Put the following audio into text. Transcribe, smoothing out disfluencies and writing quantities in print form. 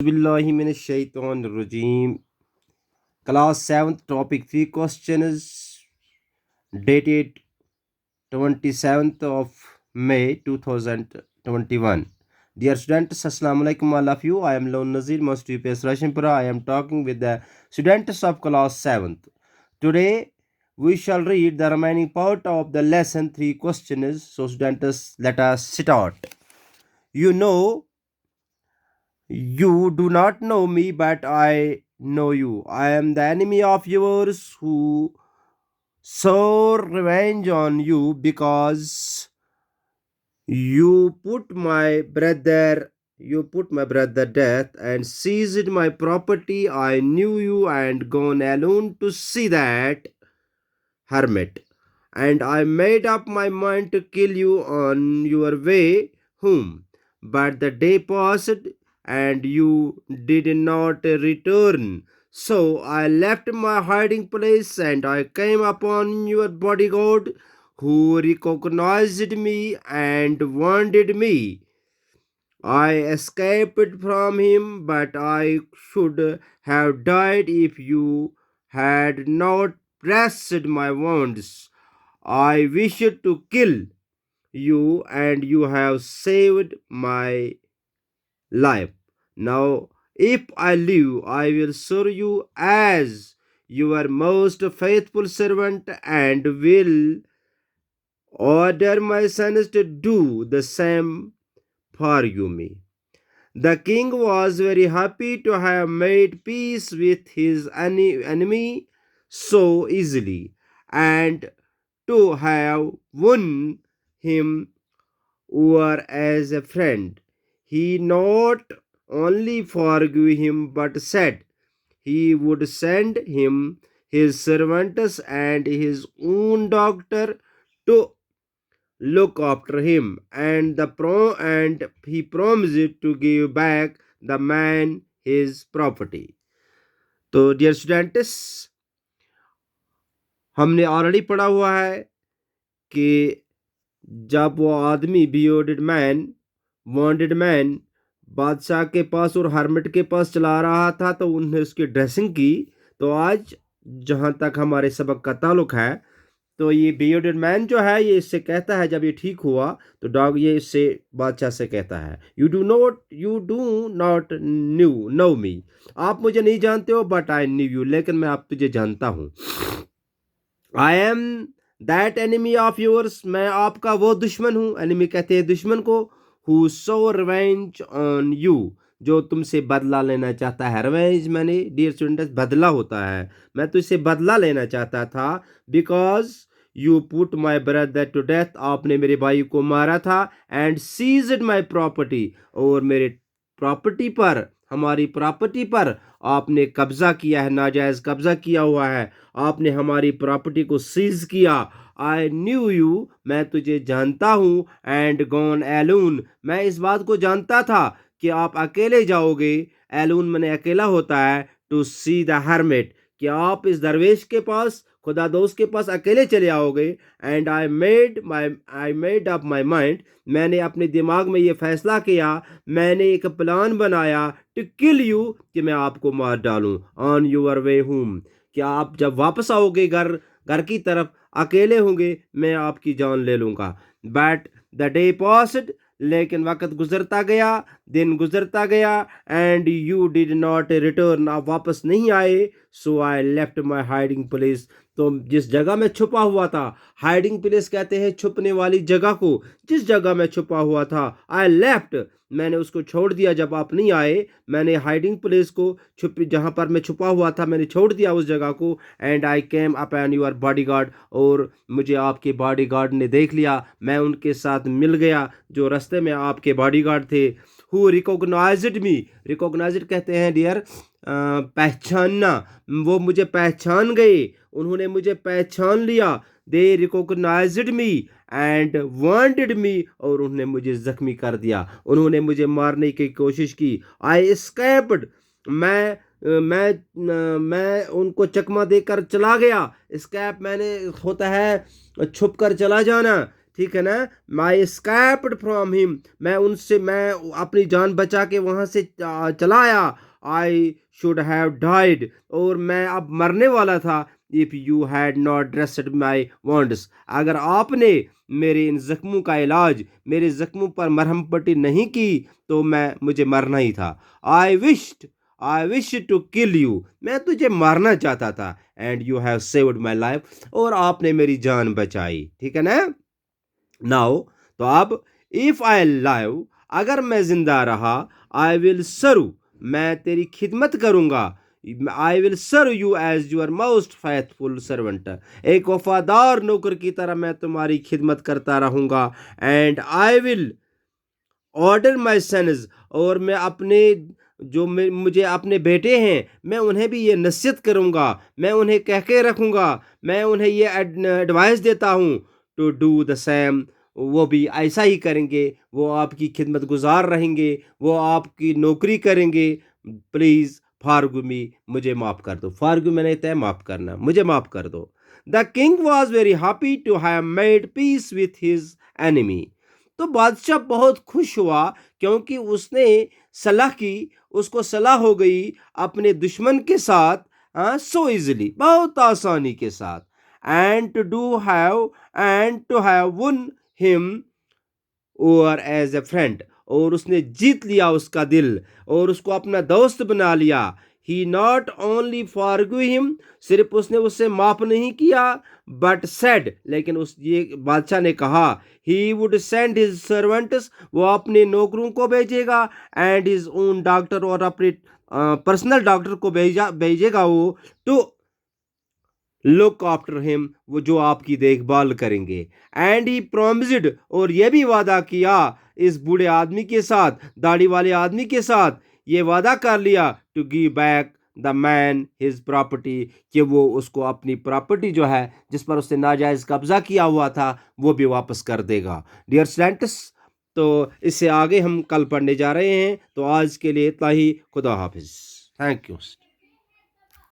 Bismillahirrahmanirrahim. Class 7th topic 3 questions dated 27th of May 2021. Dear students, Assalamu alaikum all of you. I am Lone Nazir, Master UPS Rashimpura. I am talking with the students of class 7th. Today we shall read the remaining part of the lesson 3 questions. So students, let us start. You know, you do not know me, but I know you. I am the enemy of yours who sought revenge on you because you put my brother death and seized my property. I knew you and gone alone to see that hermit. And I made up my mind to kill you on your way home. But the day passed and you did not return. So I left my hiding place and I came upon your bodyguard who recognized me and wounded me. I escaped from him, but I should have died if you had not pressed my wounds. I wished to kill you, and you have saved my life. Now, if I live, I will serve you as your most faithful servant and will order my sons to do the same for you. Me. The king was very happy to have made peace with his enemy so easily and to have won him over as a friend. He not only forgave him but said he would send him his servants and his own doctor to look after him, and he promised to give back the man his property. तो dear students, हमने already पढ़ा हुआ है कि जब वो आदमी bearded man wanted man बादशाह के पास और हर्मिट के पास चला रहा था तो उन्हें उसकी ड्रेसिंग की। तो आज जहाँ तक हमारे सबक का ताल्लुक है, तो ये बियर्डेड मैन जो है ये इससे कहता है, जब ये ठीक हुआ तो डॉग ये इससे बादशाह से कहता है, यू डू नॉट नो मी, आप मुझे नहीं जानते हो, बट आई न्यू यू, लेकिन मैं आप तुझे जानता हूँ। I am that enemy of yours, मैं आपका वो दुश्मन हूँ। एनिमी कहते हैं दुश्मन को। Who so revenge on you, जो तुमसे बदला लेना चाहता है। रिवेंज मैंने डियर स्टूडेंट्स बदला होता है। मैं तुझसे बदला लेना चाहता था। Because you put my brother to death, आपने मेरे भाई को मारा था। एंड सीज्ड माई प्रॉपर्टी, और मेरे प्रॉपर्टी पर, हमारी प्रॉपर्टी पर आपने कब्जा किया है, नाजायज कब्जा किया हुआ है। आपने हमारी प्रॉपर्टी को सीज किया। आई न्यू यू, मैं तुझे जानता हूँ। एंड गॉन एलून, मैं इस बात को जानता था कि आप अकेले जाओगे। एलून मैंने अकेला होता है। टू सी द हर्मिट, कि आप इस दरवेश के पास, खुदा दोस्त के पास अकेले चले आओगे। And I made up my mind, मैंने अपने दिमाग में ये फैसला किया, मैंने एक प्लान बनाया टू किल यू, कि मैं आपको मार डालूं। ऑन यूर वे होम, कि आप जब वापस आओगे घर की तरफ, अकेले होंगे, मैं आपकी जान ले लूँगा। बट द डे पास्ड, लेकिन वक्त गुजरता गया, दिन गुजरता गया। And you did not return, आप वापस नहीं आए। So I left my hiding place, तो जिस जगह में छुपा हुआ था, हाइडिंग प्लेस कहते हैं छुपने वाली जगह को, जिस जगह में छुपा हुआ था, आई लेफ्ट, मैंने उसको छोड़ दिया। जब आप नहीं आए, मैंने हाइडिंग प्लेस को, जहाँ पर मैं छुपा हुआ था, मैंने छोड़ दिया उस जगह को। And I came upon your bodyguard, और मुझे आपके बॉडीगार्ड ने देख लिया, मैं उनके साथ मिल गया जो रास्ते में आपके बॉडीगार्ड थे। हु रिकॉग्नाइज्ड मी, रिकॉग्नाइज्ड कहते हैं डियर पहचानना, वो मुझे पहचान गए, उन्होंने मुझे पहचान लिया। They recognised me and wanted me, और उन्होंने मुझे जख्मी कर दिया, उन्होंने मुझे मारने की कोशिश की। आई एस्केप्ड, मैं उनको चकमा देकर चला गया। एस्केप मैंने होता है छुप कर चला जाना, ठीक है ना। माई स्कैप्ड फ्रॉम हिम, मैं अपनी जान बचा के वहां से चला आया। आई शुड हैव डाइड, और मैं अब मरने वाला था। If you had not dressed my wands, अगर आपने मेरे इन जख्मों का इलाज, मेरे जख्मों पर मरहम पट्टी नहीं की, तो मुझे मरना ही था। I wish to kill you, मैं तुझे मारना चाहता था। And you have saved my life, और आपने मेरी जान बचाई। ठीक है ना। नाउ, तो अब, इफ आई लाइव, अगर मैं जिंदा रहा, आई विल सर्व, मैं तेरी खिदमत करूंगा। I will serve you as your most faithful servant, एक वफादार नौकर की तरह मैं तुम्हारी खिदमत करता रहूंगा। And I will order my sons, और मैं अपने मुझे अपने बेटे हैं, मैं उन्हें भी ये नसीहत करूंगा, मैं उन्हें कह के रखूंगा, मैं उन्हें ये एडवाइस देता हूँ टू डू द सेम, वो भी ऐसा ही करेंगे, वो आपकी खिदमत गुजार रहेंगे, वो आपकी नौकरी करेंगे। प्लीज़ फारगू मी, मुझे माफ़ कर दो। फारगू मैंने तय माफ़ करना, मुझे माफ़ कर दो। The king was very happy to have made peace with his enemy, तो बादशाह बहुत खुश हुआ क्योंकि उसने सलाह की, उसको सलाह हो गई अपने दुश्मन के साथ, सो इजिली, बहुत आसानी के साथ। And to have won him over as a friend, और उसने जीत लिया उसका दिल और उसको अपना दोस्त बना लिया। ही नॉट ओनली फॉरगिव हिम, सिर्फ उसने उससे माफ नहीं किया, बट सेड, लेकिन उस ये बादशाह ने कहा, he would send his servants, वो अपने नौकरों को भेजेगा, एंड हिज ओन डॉक्टर, और अपने पर्सनल डॉक्टर को भेजेगा वो, टू लुक आफ्टर हिम, वो जो आपकी देखभाल करेंगे। एंड ही प्रोमिस्ड, और ये भी वादा किया इस बूढ़े आदमी के साथ, दाढ़ी वाले आदमी के साथ, ये वादा कर लिया to give back the man his property, कि वो उसको अपनी प्रॉपर्टी जो है जिस पर उसने नाजायज कब्जा किया हुआ था वो भी वापस कर देगा। डियर स्टूडेंट्स, तो इससे आगे हम कल पढ़ने जा रहे हैं, तो आज के लिए इतना ही। खुदा हाफिज। Thank you.